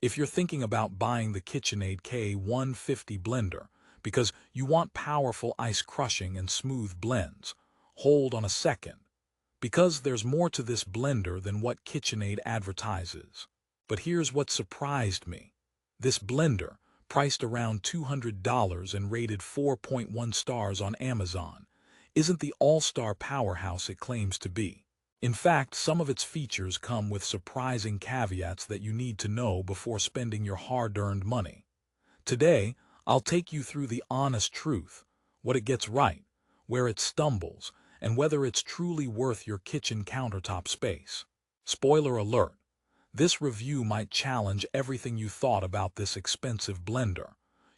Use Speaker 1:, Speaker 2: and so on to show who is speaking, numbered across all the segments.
Speaker 1: If you're thinking about buying the KitchenAid K150 Blender because you want powerful ice crushing and smooth blends, hold on a second, because there's more to this blender than what KitchenAid advertises. But here's what surprised me. This blender, priced around $200 and rated 4.1 stars on Amazon, isn't the all-star powerhouse it claims to be. In fact, some of its features come with surprising caveats that you need to know before spending your hard-earned money. Today, I'll take you through the honest truth, what it gets right, where it stumbles, and whether it's truly worth your kitchen countertop space. Spoiler alert, this review might challenge everything you thought about this expensive blender.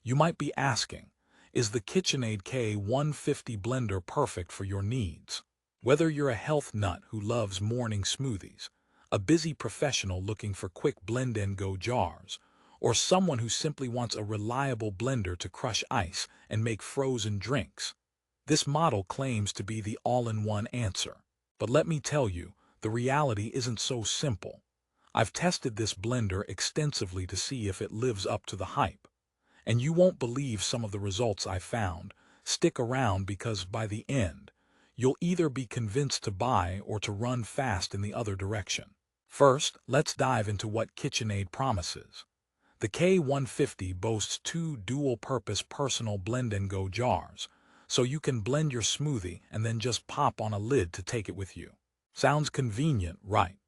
Speaker 1: You might be asking, is the KitchenAid K150 Blender perfect for your needs? Whether you're a health nut who loves morning smoothies, a busy professional looking for quick blend-and-go jars, or someone who simply wants a reliable blender to crush ice and make frozen drinks, this model claims to be the all-in-one answer. But let me tell you, the reality isn't so simple. I've tested this blender extensively to see if it lives up to the hype. And you won't believe some of the results I found. Stick around because by the end, you'll either be convinced to buy or to run fast in the other direction. First, let's dive into what KitchenAid promises. The K150 boasts two dual-purpose personal blend-and-go jars, so you can blend your smoothie and then just pop on a lid to take it with you. Sounds convenient, right?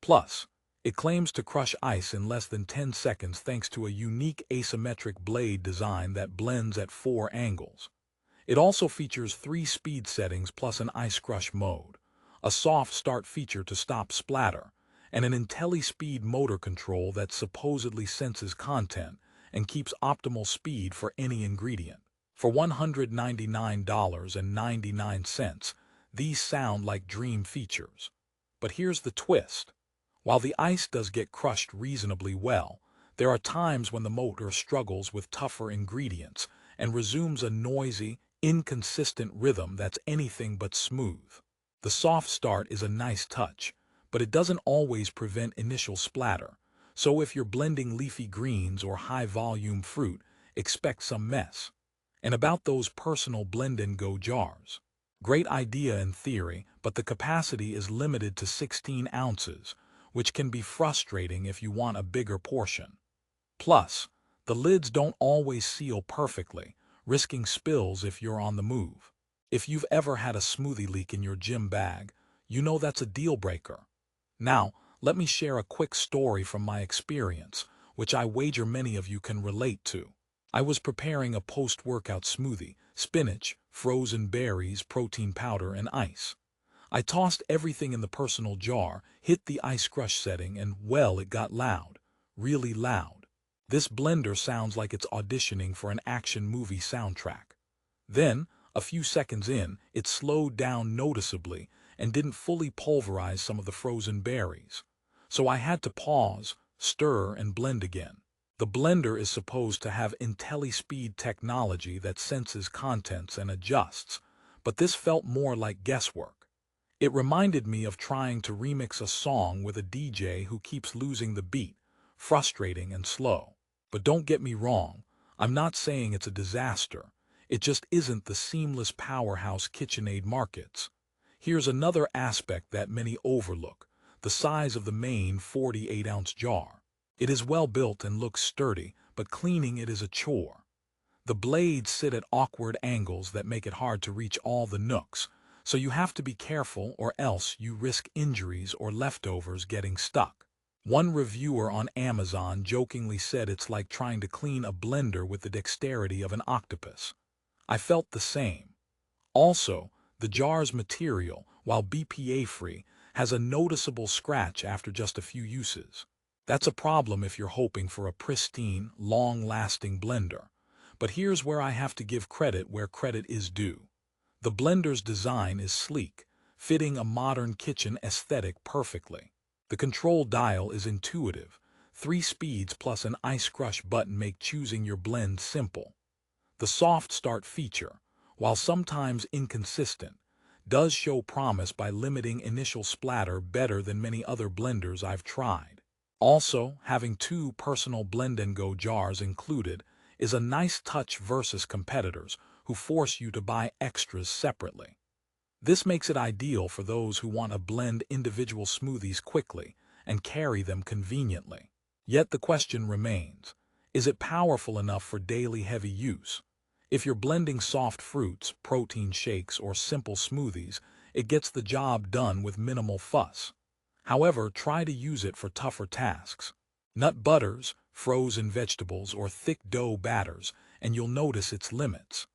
Speaker 1: Plus, it claims to crush ice in less than 10 seconds thanks to a unique asymmetric blade design that blends at 4 angles. It also features 3 speed settings plus an ice crush mode, a soft start feature to stop splatter, and an IntelliSpeed motor control that supposedly senses content and keeps optimal speed for any ingredient. For $199.99, these sound like dream features. But here's the twist. While the ice does get crushed reasonably well, there are times when the motor struggles with tougher ingredients and resumes a noisy, inconsistent rhythm that's anything but smooth. The soft start is a nice touch, but it doesn't always prevent initial splatter, so if you're blending leafy greens or high-volume fruit, expect some mess. And about those personal blend-and-go jars. Great idea in theory, but the capacity is limited to 16 ounces, which can be frustrating if you want a bigger portion. Plus, the lids don't always seal perfectly, risking spills if you're on the move. If you've ever had a smoothie leak in your gym bag, you know that's a deal breaker. Now, let me share a quick story from my experience, which I wager many of you can relate to. I was preparing a post-workout smoothie, spinach, frozen berries, protein powder, and ice. I tossed everything in the personal jar, hit the ice crush setting, and well, it got loud. Really loud. This blender sounds like it's auditioning for an action movie soundtrack. Then, a few seconds in, it slowed down noticeably and didn't fully pulverize some of the frozen berries. So I had to pause, stir, and blend again. The blender is supposed to have IntelliSpeed technology that senses contents and adjusts, but this felt more like guesswork. It reminded me of trying to remix a song with a DJ who keeps losing the beat, frustrating and slow. But don't get me wrong, I'm not saying it's a disaster. It just isn't the seamless powerhouse KitchenAid markets. Here's another aspect that many overlook, the size of the main 48-ounce jar. It is well built and looks sturdy, but cleaning it is a chore. The blades sit at awkward angles that make it hard to reach all the nooks, so you have to be careful or else you risk injuries or leftovers getting stuck. One reviewer on Amazon jokingly said it's like trying to clean a blender with the dexterity of an octopus. I felt the same. Also, the jar's material, while BPA-free, has a noticeable scratch after just a few uses. That's a problem if you're hoping for a pristine, long-lasting blender. But here's where I have to give credit where credit is due. The blender's design is sleek, fitting a modern kitchen aesthetic perfectly. The control dial is intuitive. 3 speeds plus an ice crush button make choosing your blend simple. The soft start feature, while sometimes inconsistent, does show promise by limiting initial splatter better than many other blenders I've tried. Also, having two personal blend and go jars included is a nice touch versus competitors who force you to buy extras separately. This makes it ideal for those who want to blend individual smoothies quickly and carry them conveniently. Yet the question remains, is it powerful enough for daily heavy use? If you're blending soft fruits, protein shakes, or simple smoothies, it gets the job done with minimal fuss. However, try to use it for tougher tasks. Nut butters, frozen vegetables, or thick dough batters, and you'll notice its limits.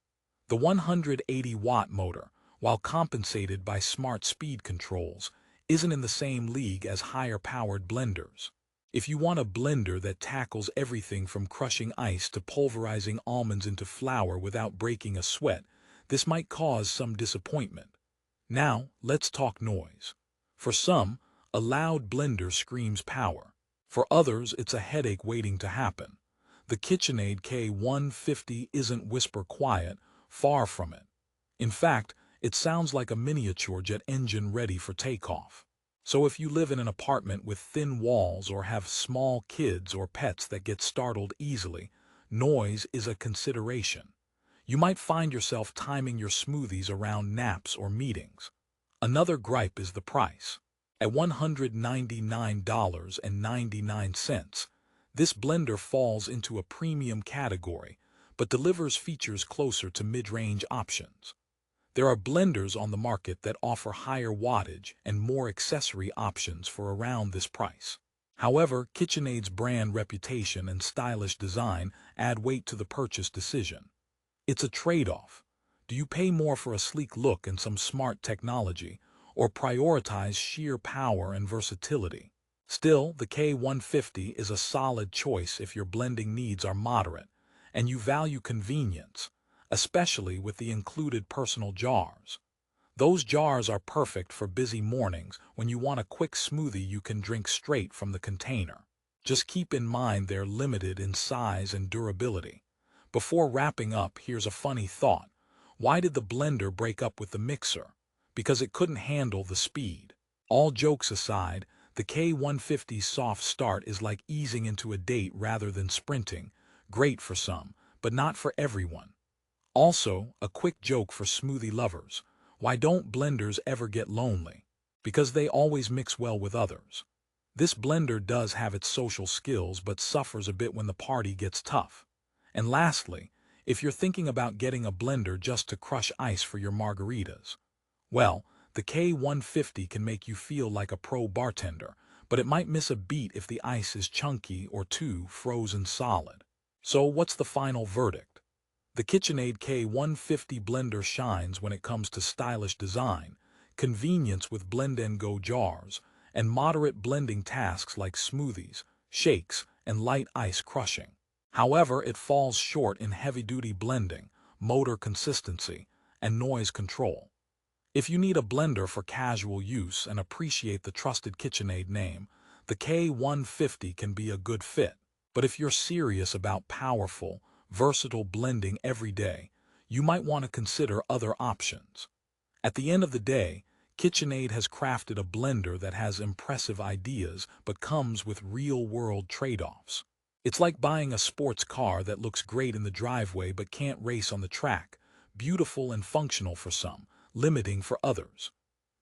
Speaker 1: The 180-watt motor, while compensated by smart speed controls, isn't in the same league as higher-powered blenders. If you want a blender that tackles everything from crushing ice to pulverizing almonds into flour without breaking a sweat, this might cause some disappointment. Now, let's talk noise. For some, a loud blender screams power. For others, it's a headache waiting to happen. The KitchenAid K150 isn't whisper quiet, far from it. In fact, it sounds like a miniature jet engine ready for takeoff. So if you live in an apartment with thin walls or have small kids or pets that get startled easily, noise is a consideration. You might find yourself timing your smoothies around naps or meetings. Another gripe is the price. At $199.99, this blender falls into a premium category, but delivers features closer to mid-range options. There are blenders on the market that offer higher wattage and more accessory options for around this price. However, KitchenAid's brand reputation and stylish design add weight to the purchase decision. It's a trade-off. Do you pay more for a sleek look and some smart technology, or prioritize sheer power and versatility? Still, the K150 is a solid choice if your blending needs are moderate and you value convenience, especially with the included personal jars. Those jars are perfect for busy mornings when you want a quick smoothie you can drink straight from the container. Just keep in mind they're limited in size and durability. Before wrapping up, here's a funny thought. Why did the blender break up with the mixer? Because it couldn't handle the speed. All jokes aside, the K150's soft start is like easing into a date rather than sprinting. Great for some, but not for everyone. Also, a quick joke for smoothie lovers. Why don't blenders ever get lonely? Because they always mix well with others. This blender does have its social skills but suffers a bit when the party gets tough. And lastly, if you're thinking about getting a blender just to crush ice for your margaritas, well, the K150 can make you feel like a pro bartender, but it might miss a beat if the ice is chunky or too frozen solid. So what's the final verdict? The KitchenAid K150 blender shines when it comes to stylish design, convenience with blend-and-go jars, and moderate blending tasks like smoothies, shakes, and light ice crushing. However, it falls short in heavy-duty blending, motor consistency, and noise control. If you need a blender for casual use and appreciate the trusted KitchenAid name, the K150 can be a good fit. But if you're serious about powerful, versatile blending every day, you might want to consider other options. At the end of the day, KitchenAid has crafted a blender that has impressive ideas but comes with real-world trade-offs. It's like buying a sports car that looks great in the driveway but can't race on the track, beautiful and functional for some, limiting for others.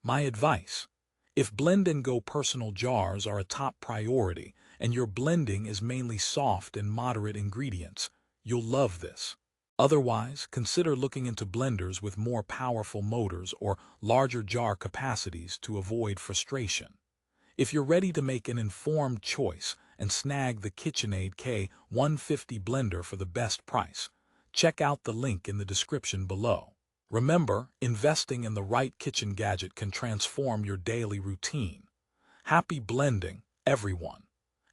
Speaker 1: My advice: if blend-and-go personal jars are a top priority and your blending is mainly soft and moderate ingredients, you'll love this. Otherwise, consider looking into blenders with more powerful motors or larger jar capacities to avoid frustration. If you're ready to make an informed choice and snag the KitchenAid K150 blender for the best price, check out the link in the description below. Remember, investing in the right kitchen gadget can transform your daily routine. Happy blending, everyone!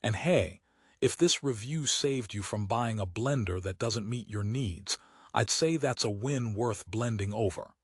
Speaker 1: And hey, if this review saved you from buying a blender that doesn't meet your needs, I'd say that's a win worth blending over.